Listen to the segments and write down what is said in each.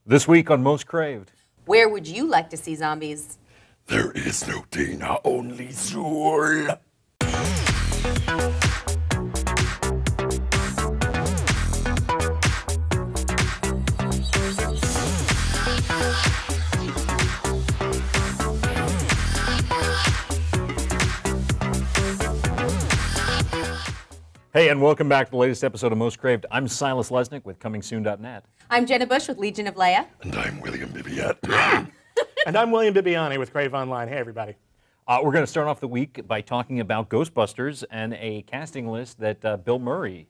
This week on Most Craved. Where would you like to see zombies? There is no Dana, only Zool. Hey, and welcome back to the latest episode of Most Craved. I'm Silas Lesnick with ComingSoon.net. I'm Jenna Bush with Legion of Leia. And I'm William Bibiette. And I'm William Bibiani with Crave Online. Hey, everybody. We're going to start off the week by talking about Ghostbusters and a casting list that Bill Murray...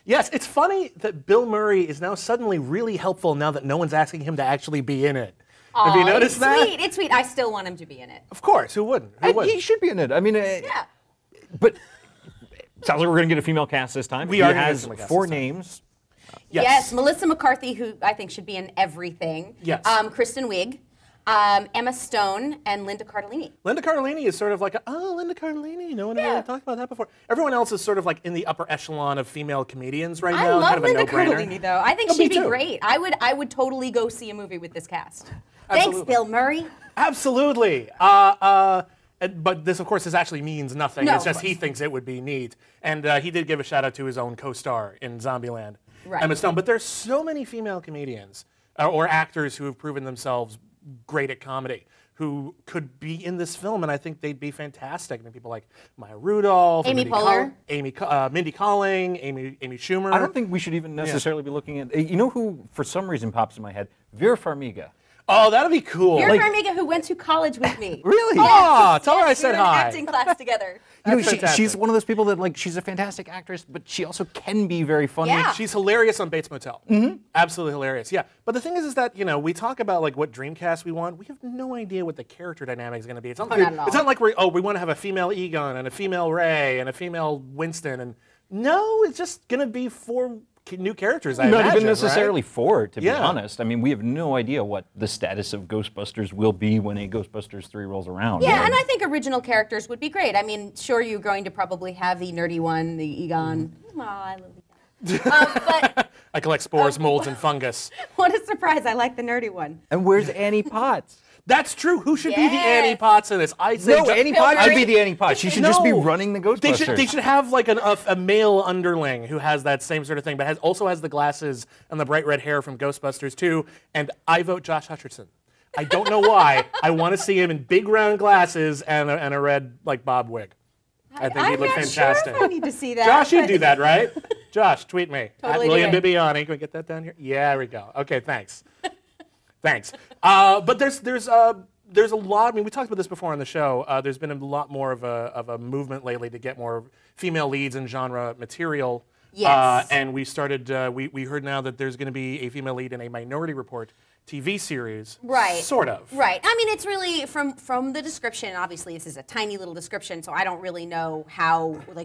Yes, it's funny that Bill Murray is now suddenly really helpful now that no one's asking him to actually be in it. Have you noticed that? Sweet. It's sweet. I still want him to be in it. Of course. Who wouldn't? Who wouldn't? He should be in it. I mean, Yeah. But sounds like we're going to get a female cast this time. We are He gonna get a has female cast four this time. names. Yes. Melissa McCarthy, who I think should be in everything. Yes. Kristen Wiig, Emma Stone, and Linda Cardellini. Linda Cardellini is sort of like, Linda Cardellini. No one ever talked about that before. Everyone else is sort of like in the upper echelon of female comedians right I now. love kind of a Linda no-brainer. Cardellini, though. I think Oh, me she'd be too. great. I would totally go see a movie with this cast. Absolutely. Thanks, Bill Murray. Absolutely. But this, of course, actually means nothing. No, It's just of he course. thinks it would be neat. And he did give a shout out to his own co-star in Zombieland, Right. Emma Stone. But there's so many female comedians or actors who have proven themselves great at comedy who could be in this film, and I think they'd be fantastic. I mean, people like Maya Rudolph, Amy Mindy Poehler. Mindy Kaling, Amy Schumer. I don't think we should even necessarily be looking at... You know who, for some reason, pops in my head? Vera Farmiga. Oh, that'd be cool. Vera Like- Farmiga, who went to college with me. Really? Oh, tell her I We said were in hi. acting class together. You know, That's fantastic. she's one of those people that, like, she's a fantastic actress, but she also can be very funny. Yeah. She's hilarious on Bates Motel. Absolutely hilarious. Yeah. But the thing is that, you know, we talk about like what Dreamcast we want. We have no idea what the character dynamic is going to be. It's not, Oh, not at all. it's not like we want to have a female Egon and a female Ray and a female Winston. And no, it's just going to be four new characters, I Not imagine, even necessarily right? four, to be Yeah. honest. I mean, we have no idea what the status of Ghostbusters will be when a Ghostbusters 3 rolls around. Yeah, and I think original characters would be great. I mean, sure, you're going to probably have the nerdy one, the Egon. Oh, I love Egon. But I collect spores, molds, and fungus. what a surprise! I like the nerdy one. And where's Annie Potts? That's true. Who should be the Yes. Annie Potts in this? I say No, Annie Potts should be the Annie Potts. She should just be No. running the Ghostbusters. They should have like a male underling who has that same sort of thing, but also has the glasses and the bright red hair from Ghostbusters 2. And I vote Josh Hutcherson. I don't know why. I want to see him in big round glasses and a red like bob wig. I think he'd look I'm not fantastic. sure if I need to see that. Josh, you'd but- do that, right? Josh, tweet me. Totally At William do it. Bibiani. Can we get that down here? Yeah, there we go. Okay, thanks. Thanks. But there's a lot. I mean, we talked about this before on the show. There's been a lot more of a movement lately to get more female leads in genre material. Yes. And we started. We heard now that there's going to be a female lead in a Minority Report TV series. Right. Sort of. Right. I mean, it's really from the description. Obviously, this is a tiny little description, so I don't really know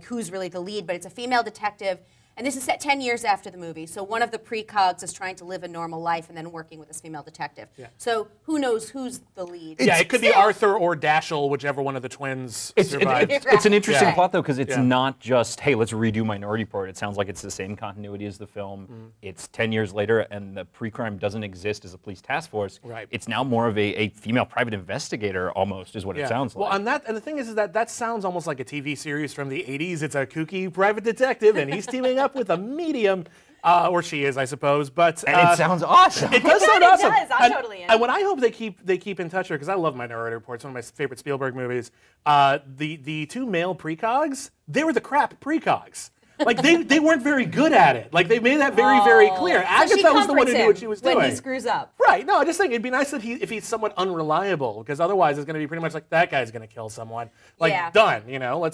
who's really the lead. But it's a female detective, and this is set 10 years after the movie. So one of the precogs is trying to live a normal life and then working with this female detective. Yeah. So who knows who's the lead? Yeah, it could be Still- Arthur or Dashiell, whichever one of the twins survived. It's an interesting Yeah. plot, though, because it's Yeah. not just, hey, let's redo Minority Report. It sounds like it's the same continuity as the film. It's 10 years later, and the pre-crime doesn't exist as a police task force. Right. It's now more of a female private investigator, almost, is what it sounds like. Well, on that, and the thing is that sounds almost like a TV series from the 80s. It's a kooky private detective, and he's teaming up with a medium, or she is, I suppose. But and it sounds awesome. it does sound It awesome. does. I'm totally in. And what I hope they keep in touch with, because I love Minority Report, it's one of my favorite Spielberg movies. The two male precogs, they were the crap precogs. Like they weren't very good at it. Like they made that very clear. So she Agatha was the one who comforts knew what she him was when doing. he screws up. Right. No, I just think it'd be nice that if he's somewhat unreliable, because otherwise it's going to be pretty much like that guy's going to kill someone. Like Yeah. done. You know.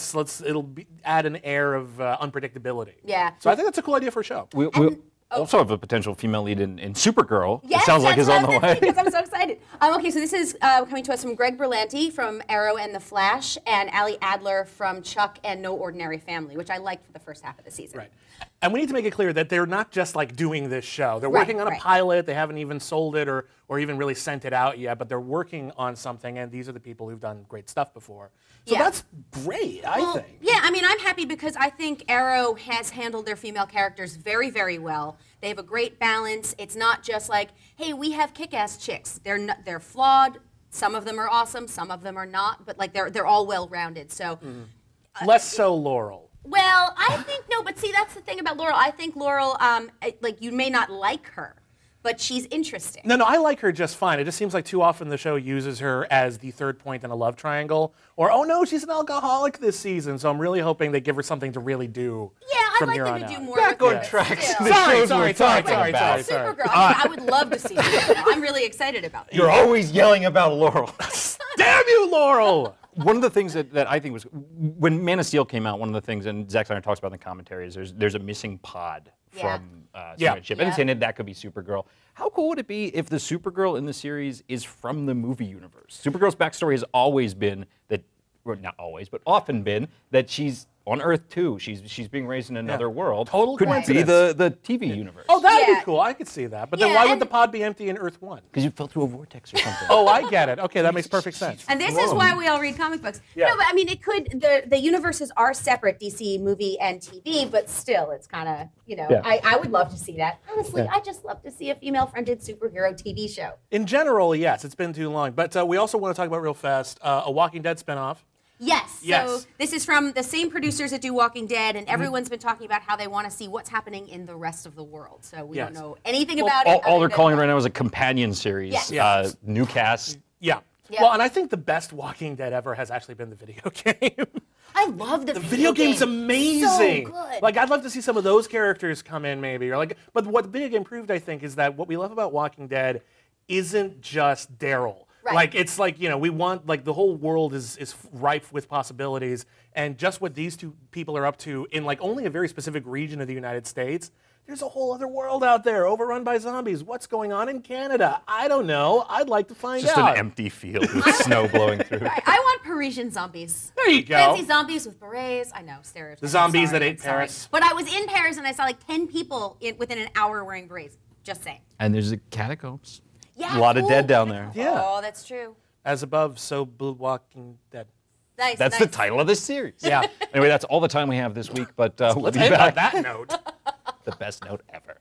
Add an air of unpredictability. Yeah. So I think that's a cool idea for a show. We also have a potential female lead in Supergirl. Yes, it sounds like that's is on what the I was way. thinking, 'cause I'm so excited. Okay, so this is coming to us from Greg Berlanti from Arrow and The Flash, and Ali Adler from Chuck and No Ordinary Family, which I liked for the first half of the season. Right. And we need to make it clear that they're not just like doing this show. They're Right, working on a right. pilot. They haven't even sold it or even really sent it out yet, but they're working on something, and these are the people who've done great stuff before. So Yeah. that's great, I think. Yeah, I mean, I'm happy because I think Arrow has handled their female characters very, very well. They have a great balance. It's not just like, hey, we have kick-ass chicks. They're flawed. Some of them are awesome. Some of them are not. But like they're all well-rounded. So. Less so Laurel. Well, I think no, but see, that's the thing about Laurel. I think Laurel, like you may not like her, but she's interesting. No, I like her just fine. It just seems like too often the show uses her as the third point in a love triangle. Or, oh no, she's an alcoholic this season, so I'm really hoping they give her something to really do. Yeah, I'd from like here them on to out. do more Back with on her track. still. The shows Sorry. we're talking about. Supergirl. I would love to see Supergirl. I'm really excited about that. You're always yelling about Laurel. Damn you, Laurel! One of the things that I think was, when Man of Steel came out, one of the things, and Zack Snyder talks about in the commentaries, there's a missing pod Yeah. from Yeah. Superman ship, and it's Yeah. hinted that could be Supergirl. How cool would it be if the Supergirl in the series is from the movie universe? Supergirl's backstory has always been that, or not always, but often been that she's on Earth too. She's being raised in another world. Total could be coincidence. the TV universe. Oh, that'd Yeah. be cool. I could see that. But then Yeah, why would and- the pod be empty in Earth 1? Because you fell through a vortex or something. Oh, I get it. Okay, that makes perfect sense. And this is why we all read comic books. Yeah. No, but I mean, it could. The universes are separate, DC movie and TV, but still, it's kind of Yeah. I would love to see that. Honestly, I just love to see a female-fronted superhero TV show. In general, yes, it's been too long. But we also want to talk about real fast a Walking Dead spinoff. Yes. Yes. So this is from the same producers that do Walking Dead, and everyone's been talking about how they want to see what's happening in the rest of the world. So we don't Yes. know anything about it. all other they're than- calling it right now is a companion series. Yes. Yes. New cast. Yeah. Yeah. Well, and I think the best Walking Dead ever has actually been the video game. I love the Video game's game. amazing. So good. Like, I'd love to see some of those characters come in, maybe. Or like, but what the video game proved, I think, is that what we love about Walking Dead isn't just Daryl. Right. Like, it's like, we want, like, the whole world is rife with possibilities. And just what these two people are up to in, like, only a very specific region of the United States, there's a whole other world out there overrun by zombies. What's going on in Canada? I don't know. I'd like to find Just out. an empty field with snow blowing through. I want Parisian zombies. There you go. Fancy zombies with berets. I know, stereotypes. The zombies I'm sorry, that ate I'm sorry. Paris. But I was in Paris and I saw like 10 people within an hour wearing berets. Just saying. And there's the catacombs. Yeah. A lot of cool. dead down there. Yeah. Oh, that's true. As above, so below Walking Dead. Nice. That's nice. the title of this series. Yeah. Anyway, that's all the time we have this week, but we'll Let's be end on back. that note. The best note ever.